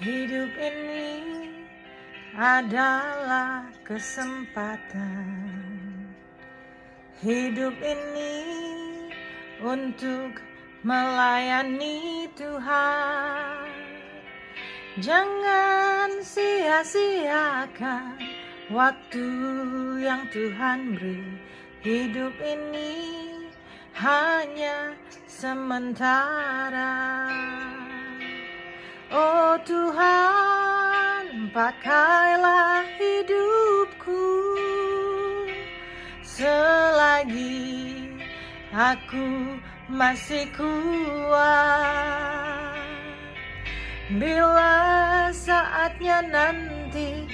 Hidup ini adalah kesempatan. Hidup ini untuk melayani Tuhan. Jangan sia-siakan waktu yang Tuhan beri. Hidup ini hanya sementara. Oh Tuhan, pakailah hidupku selagi aku masih kuat. Bila saatnya nanti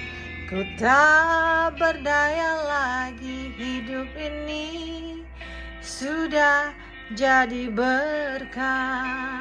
ku tak berdaya lagi, hidup ini sudah jadi berkah.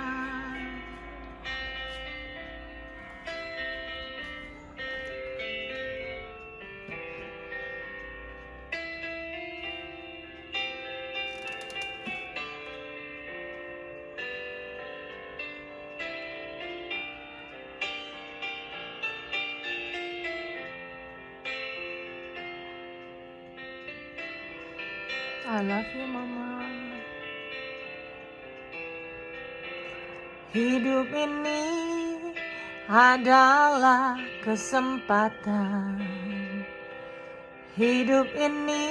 I love you, Mama. Hidup ini adalah kesempatan. Hidup ini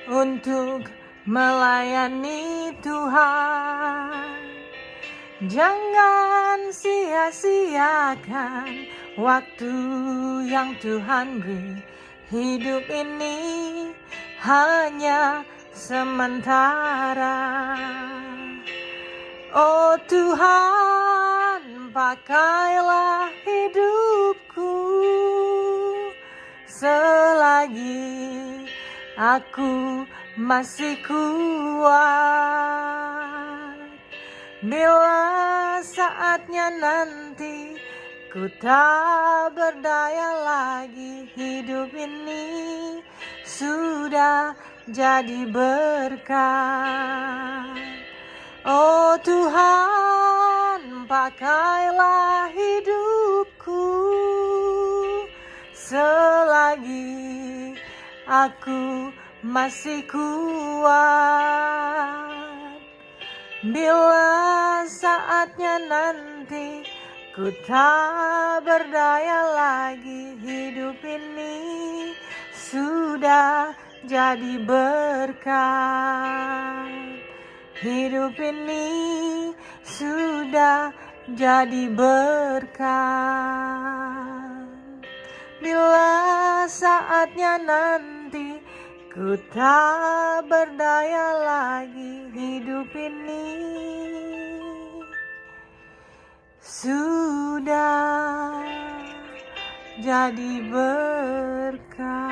untuk melayani Tuhan. Jangan sia-siakan waktu yang Tuhan beri. Hidup ini hanya sementara. Oh Tuhan, pakailah hidupku selagi aku masih kuat. Bila saatnya nanti ku tak berdaya lagi, hidup ini sudah jadi berkah. Oh Tuhan, pakailah hidupku selagi aku masih kuat. Bila saatnya nanti ku tak berdaya lagi, hidup ini sudah jadi berkah. Hidup ini sudah jadi berkah. Bila saatnya nanti ku tak berdaya lagi, hidup ini sudah jadi berkah.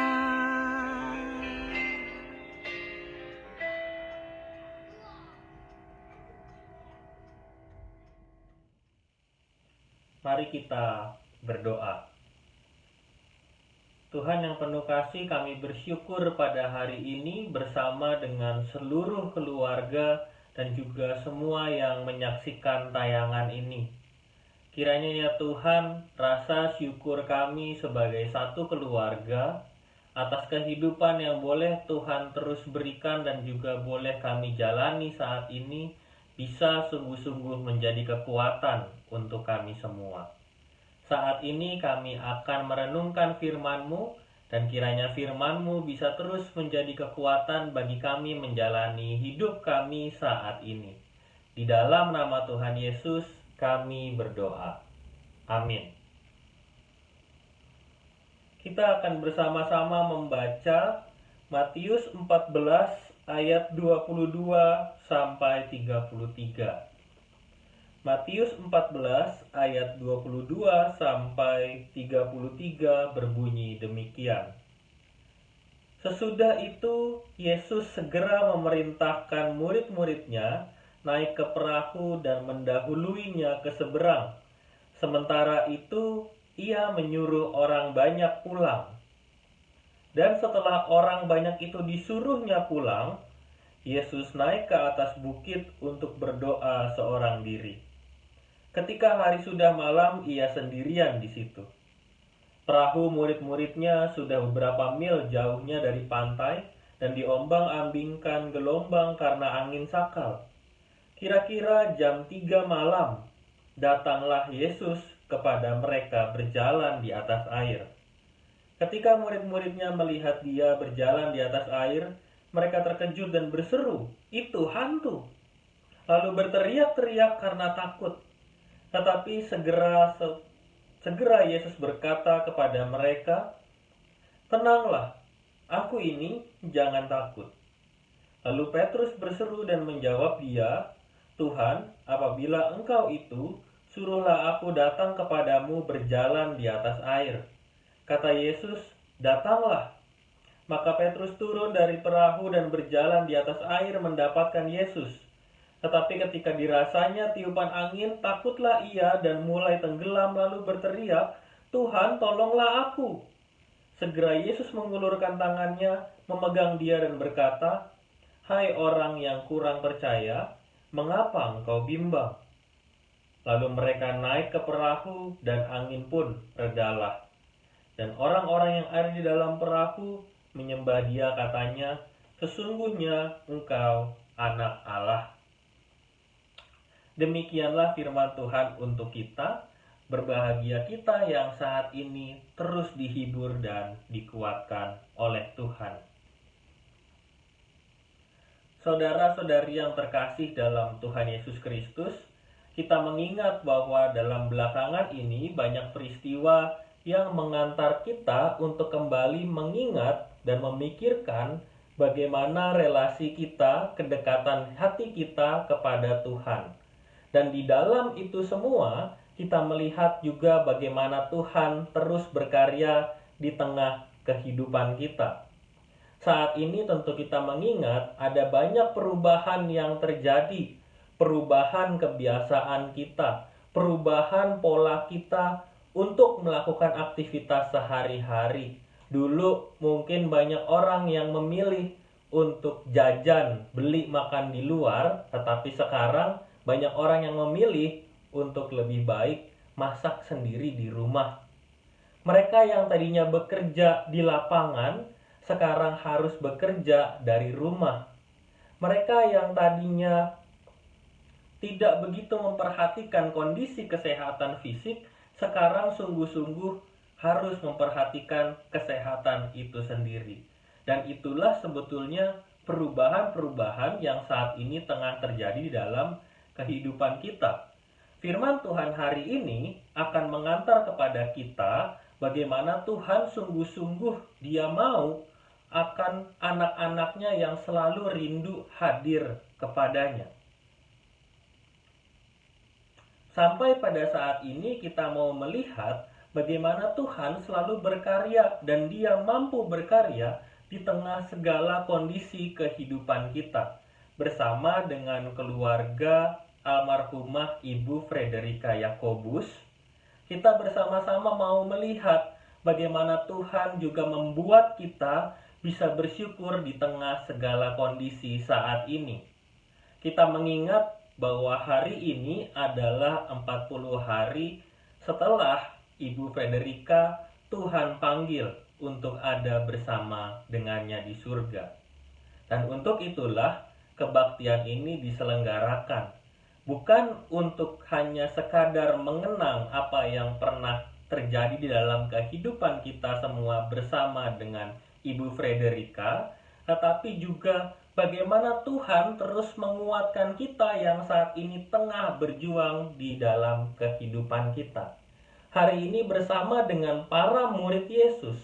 Mari kita berdoa. Tuhan yang penuh kasih, kami bersyukur pada hari ini bersama dengan seluruh keluarga dan juga semua yang menyaksikan tayangan ini. Kiranya ya Tuhan, rasa syukur kami sebagai satu keluarga atas kehidupan yang boleh Tuhan terus berikan dan juga boleh kami jalani saat ini, bisa sungguh-sungguh menjadi kekuatan untuk kami semua. Saat ini kami akan merenungkan firman-Mu, dan kiranya firman-Mu bisa terus menjadi kekuatan bagi kami menjalani hidup kami saat ini. Di dalam nama Tuhan Yesus kami berdoa. Amin. Kita akan bersama-sama membaca Matius 14 ayat 22 sampai 33. Matius 14 ayat 22 sampai 33 berbunyi demikian. Sesudah itu Yesus segera memerintahkan murid-muridnya naik ke perahu dan mendahuluinya ke seberang. Sementara itu ia menyuruh orang banyak pulang. Dan setelah orang banyak itu disuruhnya pulang, Yesus naik ke atas bukit untuk berdoa seorang diri. Ketika hari sudah malam, ia sendirian di situ. Perahu murid-muridnya sudah beberapa mil jauhnya dari pantai dan diombang-ambingkan gelombang karena angin sakal. Kira-kira jam 3 malam, datanglah Yesus kepada mereka berjalan di atas air. Ketika murid-muridnya melihat dia berjalan di atas air, mereka terkejut dan berseru, "Itu hantu!" Lalu berteriak-teriak karena takut. Tetapi segera Yesus berkata kepada mereka, "Tenanglah, aku ini, jangan takut." Lalu Petrus berseru dan menjawab dia, "Tuhan, apabila Engkau itu, suruhlah aku datang kepadamu berjalan di atas air." Kata Yesus, "Datanglah." Maka Petrus turun dari perahu dan berjalan di atas air mendapatkan Yesus. Tetapi ketika dirasanya tiupan angin, takutlah ia dan mulai tenggelam lalu berteriak, "Tuhan, tolonglah aku." Segera Yesus mengulurkan tangannya, memegang dia dan berkata, "Hai orang yang kurang percaya, mengapa engkau bimbang?" Lalu mereka naik ke perahu dan angin pun redalah. Dan orang-orang yang ada di dalam perahu menyembah dia, katanya, "Sesungguhnya engkau anak Allah." Demikianlah firman Tuhan untuk kita. Berbahagia kita yang saat ini terus dihibur dan dikuatkan oleh Tuhan. Saudara-saudari yang terkasih dalam Tuhan Yesus Kristus, kita mengingat bahwa dalam belakangan ini banyak peristiwa yang mengantar kita untuk kembali mengingat dan memikirkan bagaimana relasi kita, kedekatan hati kita kepada Tuhan. Dan di dalam itu semua, kita melihat juga bagaimana Tuhan terus berkarya di tengah kehidupan kita. Saat ini tentu kita mengingat ada banyak perubahan yang terjadi, perubahan kebiasaan kita, perubahan pola kita untuk melakukan aktivitas sehari-hari. Dulu mungkin banyak orang yang memilih untuk jajan, beli makan di luar, tetapi sekarang banyak orang yang memilih untuk lebih baik masak sendiri di rumah. Mereka yang tadinya bekerja di lapangan, sekarang harus bekerja dari rumah. Mereka yang tadinya tidak begitu memperhatikan kondisi kesehatan fisik, sekarang sungguh-sungguh harus memperhatikan kesehatan itu sendiri. Dan itulah sebetulnya perubahan-perubahan yang saat ini tengah terjadi di dalam kehidupan kita. Firman Tuhan hari ini akan mengantar kepada kita bagaimana Tuhan sungguh-sungguh Dia mau akan anak-anaknya yang selalu rindu hadir kepadanya. Sampai pada saat ini kita mau melihat bagaimana Tuhan selalu berkarya dan Dia mampu berkarya di tengah segala kondisi kehidupan kita. Bersama dengan keluarga almarhumah Ibu Frederika Yakobus, kita bersama-sama mau melihat bagaimana Tuhan juga membuat kita bisa bersyukur di tengah segala kondisi saat ini. Kita mengingat bahwa hari ini adalah 40 hari setelah Ibu Frederika Tuhan panggil untuk ada bersama dengannya di surga. Dan untuk itulah kebaktian ini diselenggarakan. Bukan untuk hanya sekadar mengenang apa yang pernah terjadi di dalam kehidupan kita semua bersama dengan Ibu Frederika, tetapi juga bagaimana Tuhan terus menguatkan kita yang saat ini tengah berjuang di dalam kehidupan kita. Hari ini bersama dengan para murid Yesus,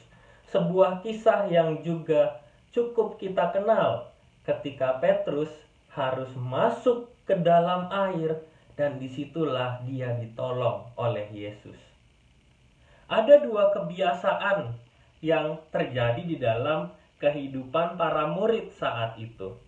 sebuah kisah yang juga cukup kita kenal ketika Petrus harus masuk ke dalam air dan disitulah dia ditolong oleh Yesus. Ada dua kebiasaan yang terjadi di dalam kehidupan para murid saat itu.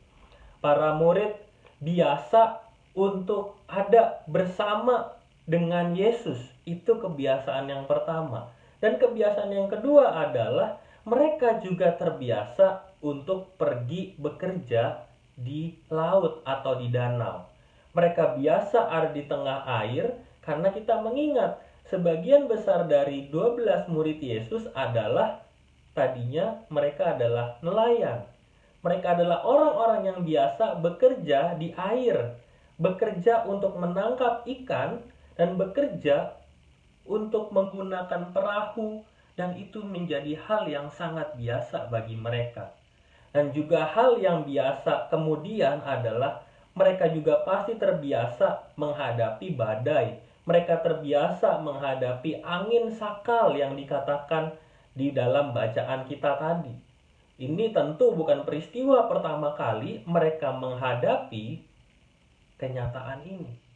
Para murid biasa untuk ada bersama dengan Yesus. Itu kebiasaan yang pertama. Dan kebiasaan yang kedua adalah mereka juga terbiasa untuk pergi bekerja di laut atau di danau. Mereka biasa ada di tengah air Karena kita mengingat sebagian besar dari 12 murid Yesus adalah tadinya mereka adalah nelayan. Mereka adalah orang-orang yang biasa bekerja di air, bekerja untuk menangkap ikan dan bekerja untuk menggunakan perahu, dan itu menjadi hal yang sangat biasa bagi mereka. Dan juga hal yang biasa kemudian adalah mereka juga pasti terbiasa menghadapi badai. Mereka terbiasa menghadapi angin sakal yang dikatakan di dalam bacaan kita tadi. Ini tentu bukan peristiwa pertama kali mereka menghadapi kenyataan ini.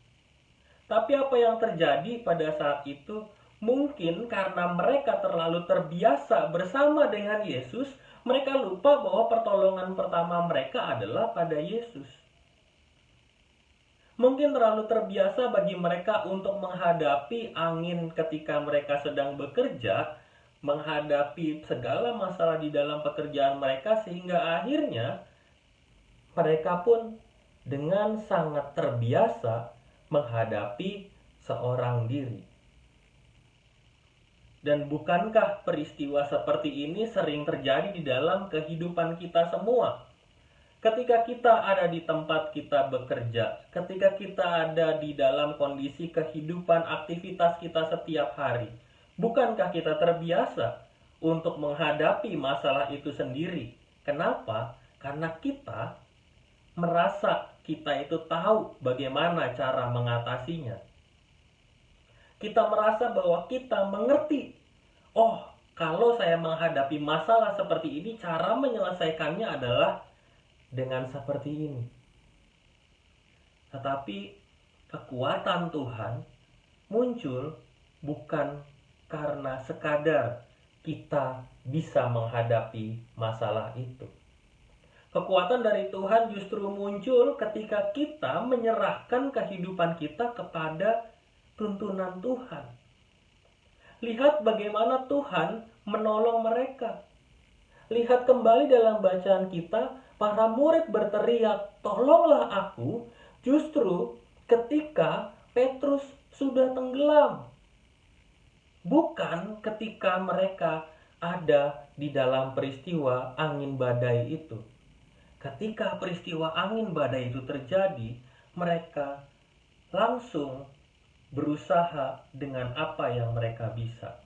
Tapi apa yang terjadi pada saat itu, mungkin karena mereka terlalu terbiasa bersama dengan Yesus, mereka lupa bahwa pertolongan pertama mereka adalah pada Yesus. Mungkin terlalu terbiasa bagi mereka untuk menghadapi angin ketika mereka sedang bekerja, menghadapi segala masalah di dalam pekerjaan mereka, sehingga akhirnya mereka pun dengan sangat terbiasa menghadapi seorang diri. Dan bukankah peristiwa seperti ini sering terjadi di dalam kehidupan kita semua? Ketika kita ada di tempat kita bekerja, ketika kita ada di dalam kondisi kehidupan aktivitas kita setiap hari, bukankah kita terbiasa untuk menghadapi masalah itu sendiri? Kenapa? Karena kita merasa kita itu tahu bagaimana cara mengatasinya. Kita merasa bahwa kita mengerti, oh, kalau saya menghadapi masalah seperti ini, cara menyelesaikannya adalah dengan seperti ini. Tetapi kekuatan Tuhan muncul bukan karena sekadar kita bisa menghadapi masalah itu. Kekuatan dari Tuhan justru muncul ketika kita menyerahkan kehidupan kita kepada tuntunan Tuhan. Lihat bagaimana Tuhan menolong mereka. Lihat kembali dalam bacaan kita, para murid berteriak, "Tolonglah aku," justru ketika Petrus sudah tenggelam. Bukan ketika mereka ada di dalam peristiwa angin badai itu. Ketika peristiwa angin badai itu terjadi, mereka langsung berusaha dengan apa yang mereka bisa.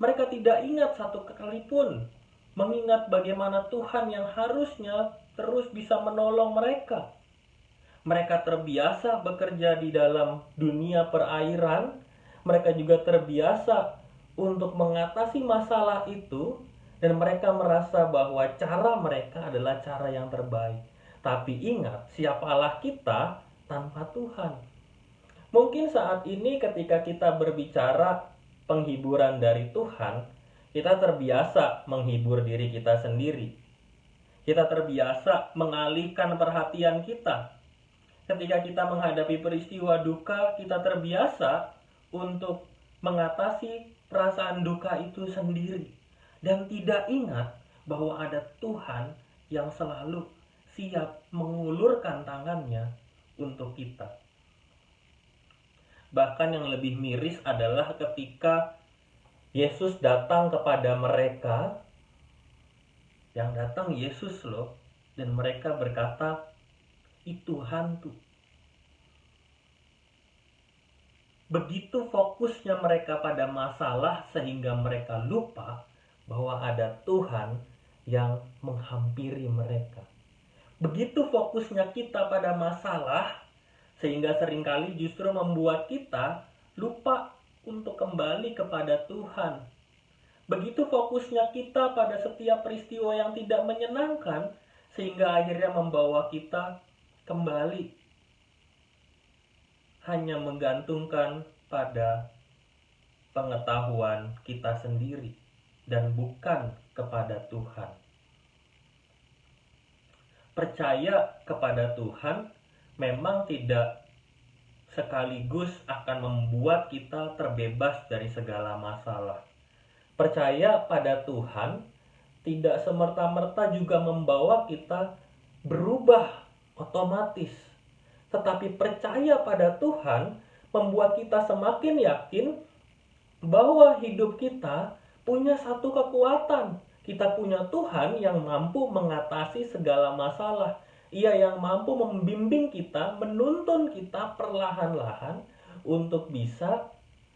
Mereka tidak ingat satu kali pun mengingat bagaimana Tuhan yang harusnya terus bisa menolong mereka. Mereka terbiasa bekerja di dalam dunia perairan. Mereka juga terbiasa untuk mengatasi masalah itu, dan mereka merasa bahwa cara mereka adalah cara yang terbaik. Tapi ingat, siapalah kita tanpa Tuhan? Mungkin saat ini ketika kita berbicara penghiburan dari Tuhan, kita terbiasa menghibur diri kita sendiri. Kita terbiasa mengalihkan perhatian kita. Ketika kita menghadapi peristiwa duka, kita terbiasa untuk mengatasi perasaan duka itu sendiri. Dan tidak ingat bahwa ada Tuhan yang selalu siap mengulurkan tangannya untuk kita. Bahkan yang lebih miris adalah ketika Yesus datang kepada mereka, yang datang Yesus loh, dan mereka berkata, "Itu hantu." Begitu fokusnya mereka pada masalah sehingga mereka lupa bahwa ada Tuhan yang menghampiri mereka. Begitu fokusnya kita pada masalah sehingga seringkali justru membuat kita lupa untuk kembali kepada Tuhan. Begitu fokusnya kita pada setiap peristiwa yang tidak menyenangkan sehingga akhirnya membawa kita kembali hanya menggantungkan pada pengetahuan kita sendiri dan bukan kepada Tuhan. Percaya kepada Tuhan memang tidak sekaligus akan membuat kita terbebas dari segala masalah. Percaya pada Tuhan tidak semerta-merta juga membawa kita berubah otomatis. Tetapi percaya pada Tuhan membuat kita semakin yakin bahwa hidup kita punya satu kekuatan. Kita punya Tuhan yang mampu mengatasi segala masalah. Ia yang mampu membimbing kita, menuntun kita perlahan-lahan untuk bisa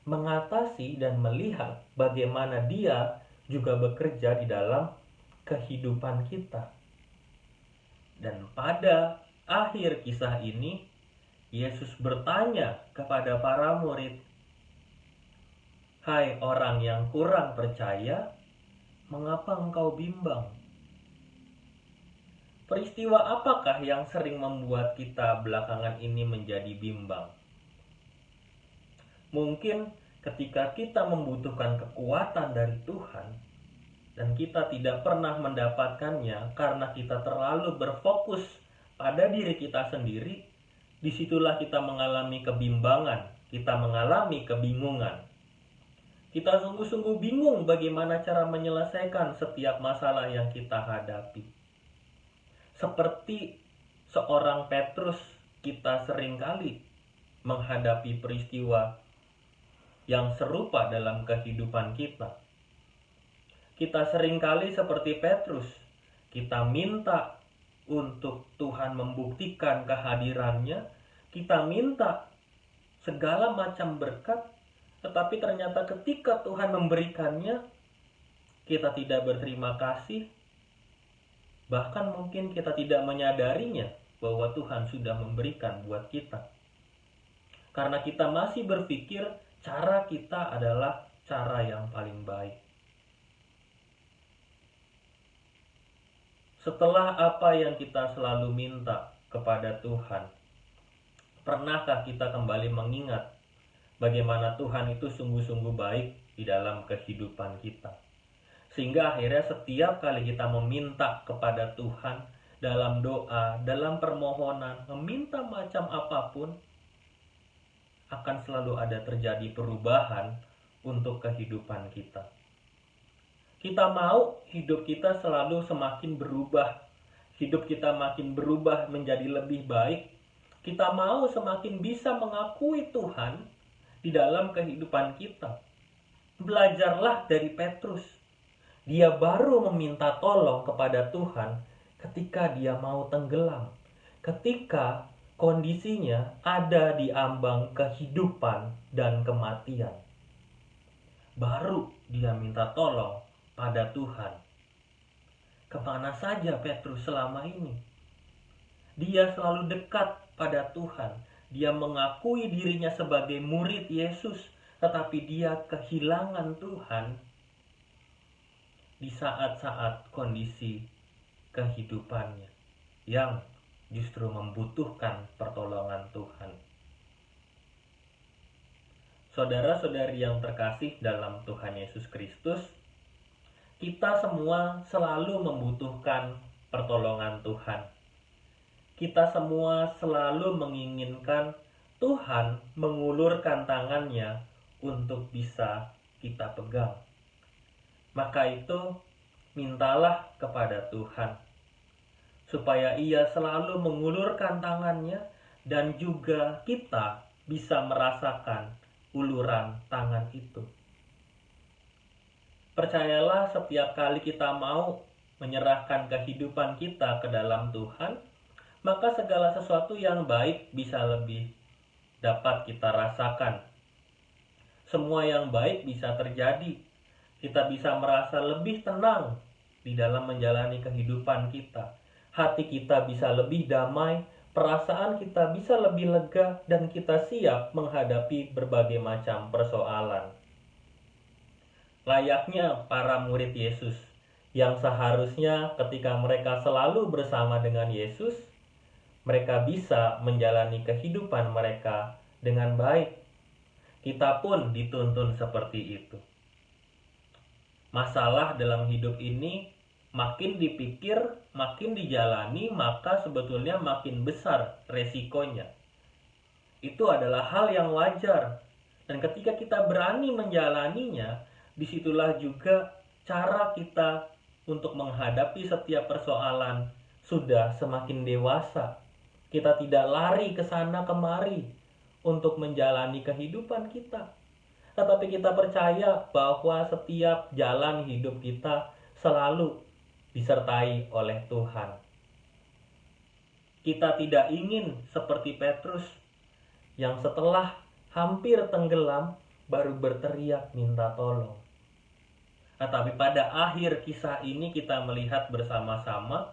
mengatasi dan melihat bagaimana Dia juga bekerja di dalam kehidupan kita. Dan pada akhir kisah ini, Yesus bertanya kepada para murid, "Hai orang yang kurang percaya, mengapa engkau bimbang?" Peristiwa apakah yang sering membuat kita belakangan ini menjadi bimbang? Mungkin ketika kita membutuhkan kekuatan dari Tuhan dan kita tidak pernah mendapatkannya karena kita terlalu berfokus pada diri kita sendiri, disitulah kita mengalami kebimbangan, kita mengalami kebingungan. Kita sungguh-sungguh bingung bagaimana cara menyelesaikan setiap masalah yang kita hadapi. Seperti seorang Petrus, kita seringkali menghadapi peristiwa yang serupa dalam kehidupan kita. Kita seringkali seperti Petrus, kita minta untuk Tuhan membuktikan kehadirannya, kita minta segala macam berkat, tetapi ternyata ketika Tuhan memberikannya, kita tidak berterima kasih, bahkan mungkin kita tidak menyadarinya bahwa Tuhan sudah memberikan buat kita. Karena kita masih berpikir cara kita adalah cara yang paling baik. Setelah apa yang kita selalu minta kepada Tuhan, pernahkah kita kembali mengingat bagaimana Tuhan itu sungguh-sungguh baik di dalam kehidupan kita? Sehingga akhirnya setiap kali kita meminta kepada Tuhan dalam doa, dalam permohonan, meminta macam apapun, akan selalu ada terjadi perubahan untuk kehidupan kita. Kita mau hidup kita selalu semakin berubah, hidup kita makin berubah menjadi lebih baik. Kita mau semakin bisa mengakui Tuhan di dalam kehidupan kita. Belajarlah dari Petrus. Dia baru meminta tolong kepada Tuhan ketika dia mau tenggelam, ketika kondisinya ada di ambang kehidupan dan kematian. Baru dia minta tolong pada Tuhan. Kemana saja Petrus selama ini? Dia selalu dekat pada Tuhan. Dia mengakui dirinya sebagai murid Yesus, tetapi dia kehilangan Tuhan di saat-saat kondisi kehidupannya yang justru membutuhkan pertolongan Tuhan. Saudara-saudari yang terkasih dalam Tuhan Yesus Kristus, kita semua selalu membutuhkan pertolongan Tuhan. Kita semua selalu menginginkan Tuhan mengulurkan tangannya untuk bisa kita pegang. Maka itu, mintalah kepada Tuhan supaya Ia selalu mengulurkan tangannya dan juga kita bisa merasakan uluran tangan itu. Percayalah, setiap kali kita mau menyerahkan kehidupan kita ke dalam Tuhan, maka segala sesuatu yang baik bisa lebih dapat kita rasakan. Semua yang baik bisa terjadi. Kita bisa merasa lebih tenang di dalam menjalani kehidupan kita. Hati kita bisa lebih damai, perasaan kita bisa lebih lega, dan kita siap menghadapi berbagai macam persoalan. Layaknya para murid Yesus yang seharusnya ketika mereka selalu bersama dengan Yesus, mereka bisa menjalani kehidupan mereka dengan baik. Kita pun dituntun seperti itu. Masalah dalam hidup ini makin dipikir, makin dijalani, maka sebetulnya makin besar resikonya. Itu adalah hal yang wajar. Dan ketika kita berani menjalaninya, disitulah juga cara kita untuk menghadapi setiap persoalan sudah semakin dewasa. Kita tidak lari ke sana kemari untuk menjalani kehidupan kita. Tetapi kita percaya bahwa setiap jalan hidup kita selalu disertai oleh Tuhan. Kita tidak ingin seperti Petrus yang setelah hampir tenggelam baru berteriak minta tolong. Tetapi pada akhir kisah ini kita melihat bersama-sama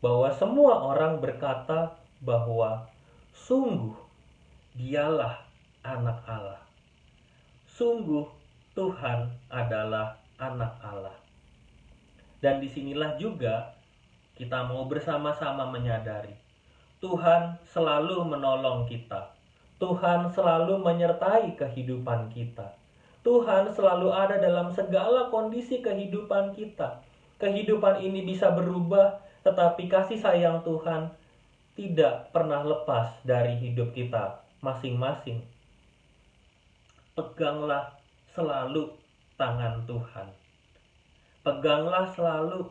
bahwa semua orang berkata bahwa sungguh dialah anak Allah. Sungguh Tuhan adalah anak Allah. Dan disinilah juga kita mau bersama-sama menyadari Tuhan selalu menolong kita. Tuhan selalu menyertai kehidupan kita. Tuhan selalu ada dalam segala kondisi kehidupan kita. Kehidupan ini bisa berubah, tetapi kasih sayang Tuhan tidak pernah lepas dari hidup kita masing-masing. Peganglah selalu tangan Tuhan. Peganglah selalu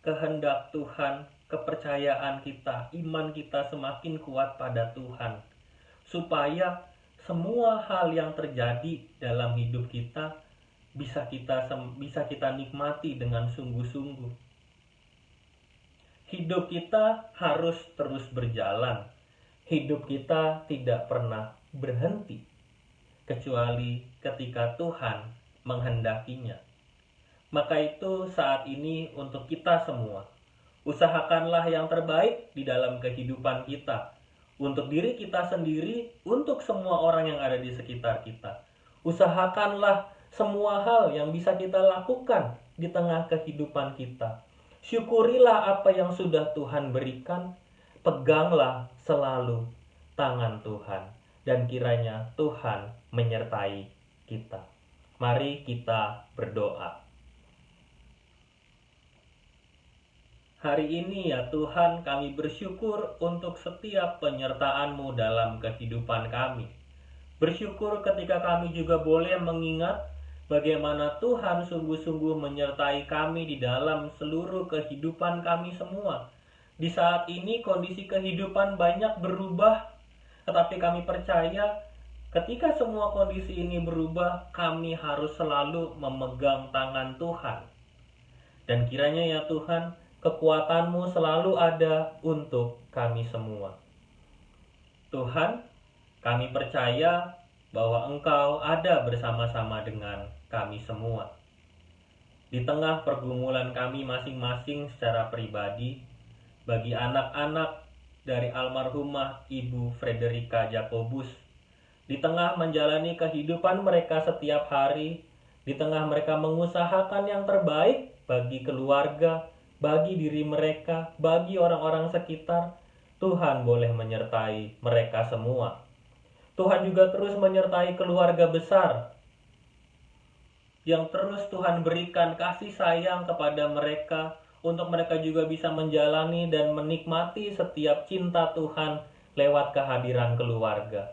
kehendak Tuhan, kepercayaan kita, iman kita semakin kuat pada Tuhan. Supaya semua hal yang terjadi dalam hidup kita bisa kita nikmati dengan sungguh-sungguh. Hidup kita harus terus berjalan. Hidup kita tidak pernah berhenti kecuali ketika Tuhan menghendakinya. Maka itu saat ini untuk kita semua, usahakanlah yang terbaik di dalam kehidupan kita. Untuk diri kita sendiri, untuk semua orang yang ada di sekitar kita. Usahakanlah semua hal yang bisa kita lakukan di tengah kehidupan kita. Syukurilah apa yang sudah Tuhan berikan. Peganglah selalu tangan Tuhan. Dan kiranya Tuhan menyertai kita. Mari kita berdoa. Hari ini ya Tuhan, kami bersyukur untuk setiap penyertaan-Mu dalam kehidupan kami. Bersyukur ketika kami juga boleh mengingat bagaimana Tuhan sungguh-sungguh menyertai kami di dalam seluruh kehidupan kami semua. Di saat ini kondisi kehidupan banyak berubah, tetapi kami percaya ketika semua kondisi ini berubah, kami harus selalu memegang tangan Tuhan. Dan kiranya ya Tuhan, kekuatan-Mu selalu ada untuk kami semua. Tuhan, kami percaya bahwa Engkau ada bersama-sama dengan kami semua. Di tengah pergumulan kami masing-masing secara pribadi, bagi anak-anak dari almarhumah Ibu Frederika Jakobus, di tengah menjalani kehidupan mereka setiap hari, di tengah mereka mengusahakan yang terbaik bagi keluarga, bagi diri mereka, bagi orang-orang sekitar, Tuhan boleh menyertai mereka semua. Tuhan juga terus menyertai keluarga besar yang terus Tuhan berikan kasih sayang kepada mereka, untuk mereka juga bisa menjalani dan menikmati setiap cinta Tuhan lewat kehadiran keluarga.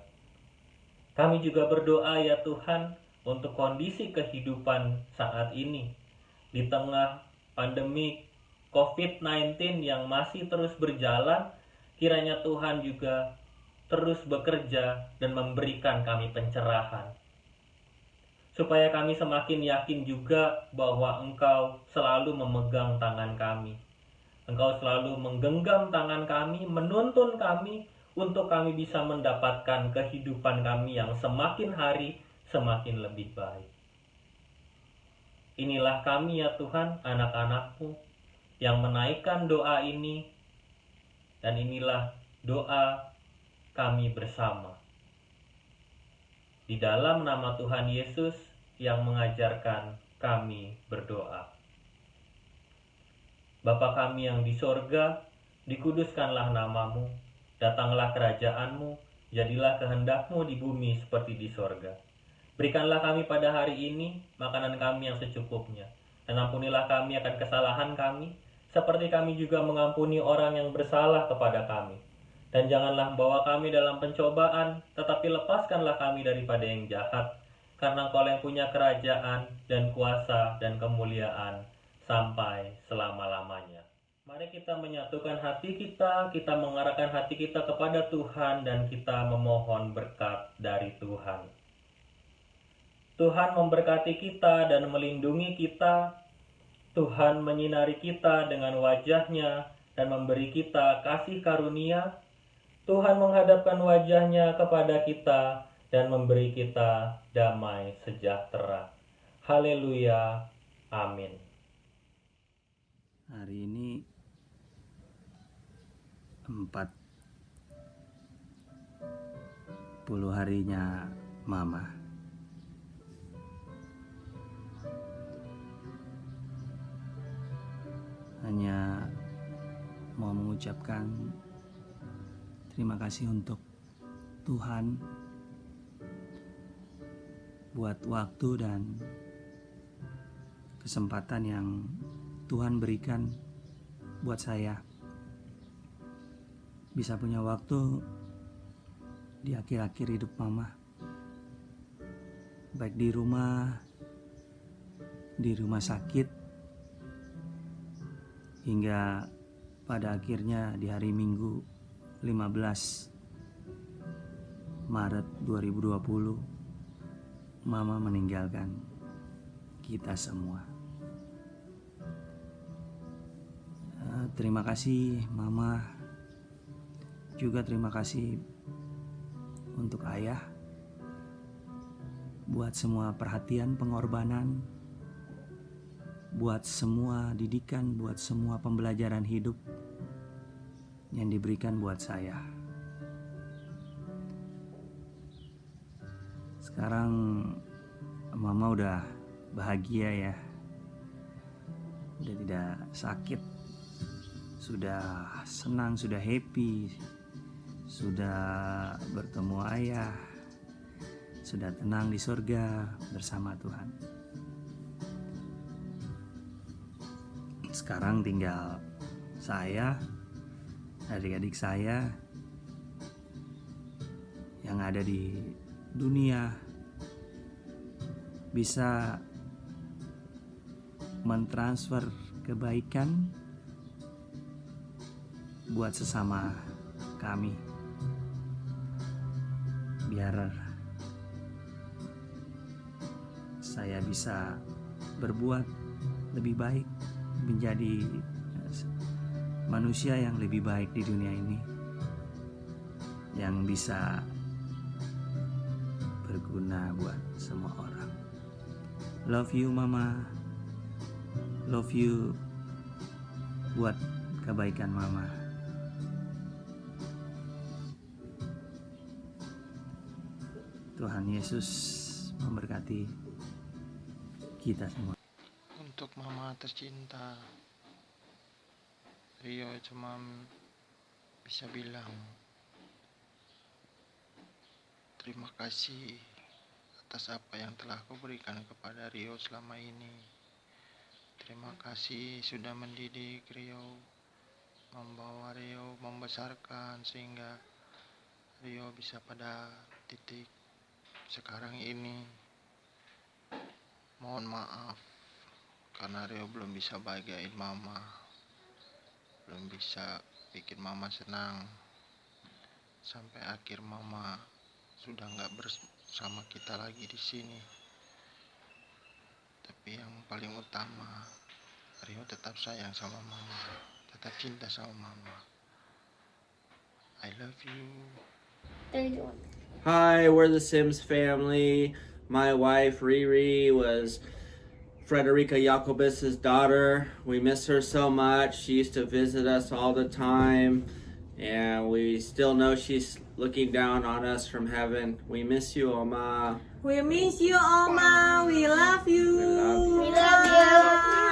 Kami juga berdoa ya Tuhan untuk kondisi kehidupan saat ini. Di tengah pandemi COVID-19 yang masih terus berjalan, kiranya Tuhan juga terus bekerja dan memberikan kami pencerahan. Supaya kami semakin yakin juga bahwa Engkau selalu memegang tangan kami. Engkau selalu menggenggam tangan kami, menuntun kami untuk kami bisa mendapatkan kehidupan kami yang semakin hari semakin lebih baik. Inilah kami ya Tuhan, anak-anak-Mu yang menaikkan doa ini, dan inilah doa kami bersama. Di dalam nama Tuhan Yesus yang mengajarkan kami berdoa. Bapa kami yang di sorga, dikuduskanlah nama-Mu, datanglah kerajaan-Mu, jadilah kehendak-Mu di bumi seperti di sorga. Berikanlah kami pada hari ini makanan kami yang secukupnya, dan ampunilah kami akan kesalahan kami, seperti kami juga mengampuni orang yang bersalah kepada kami. Dan janganlah membawa kami dalam pencobaan, tetapi lepaskanlah kami daripada yang jahat. Karena Engkau yang punya kerajaan dan kuasa dan kemuliaan sampai selama-lamanya. Mari kita menyatukan hati kita mengarahkan hati kita kepada Tuhan dan kita memohon berkat dari Tuhan. Tuhan memberkati kita dan melindungi kita. Tuhan menyinari kita dengan wajah-Nya dan memberi kita kasih karunia. Tuhan menghadapkan wajah-Nya kepada kita dan memberi kita damai sejahtera. Haleluya. Amin. Hari ini 40 harinya Mama. Hanya mau mengucapkan terima kasih untuk Tuhan buat waktu dan kesempatan yang Tuhan berikan buat saya bisa punya waktu di akhir-akhir hidup Mama, baik di rumah sakit, hingga pada akhirnya di hari Minggu 15 Maret 2020 Mama meninggalkan kita semua. Terima kasih Mama. Juga terima kasih untuk Ayah buat semua perhatian, pengorbanan, buat semua didikan, buat semua pembelajaran hidup yang diberikan buat saya. Sekarang Mama udah bahagia ya, udah tidak sakit, sudah senang, sudah happy, sudah bertemu Ayah, sudah tenang di surga bersama Tuhan. Sekarang tinggal saya, adik-adik saya yang ada di dunia bisa mentransfer kebaikan buat sesama kami, biar saya bisa berbuat lebih baik, menjadi manusia yang lebih baik di dunia ini, yang bisa berguna buat semua orang. Love you Mama, love you buat kebaikan Mama. Tuhan Yesus memberkati kita semua. Untuk Mama tercinta, Rio cuma bisa bilang terima kasih atas apa yang telah kau berikan kepada Rio selama ini. Terima kasih sudah mendidik Rio, membawa Rio, membesarkan sehingga Rio bisa pada titik sekarang ini. Mohon maaf karena Rio belum bisa bahagiain Mama, belum bisa bikin Mama senang sampai akhir Mama sudah nggak bersama kita lagi di sini. Tapi yang paling utama, Rio tetap sayang sama Mama, tetap cinta sama Mama. I love you. Hi, we're the Sims family. My wife Riri was Frederica Jacobus' daughter. We miss her so much. She used to visit us all the time, and we still know she's looking down on us from heaven. We miss you, Oma. We miss you, Oma. We love you. We love you. We love you.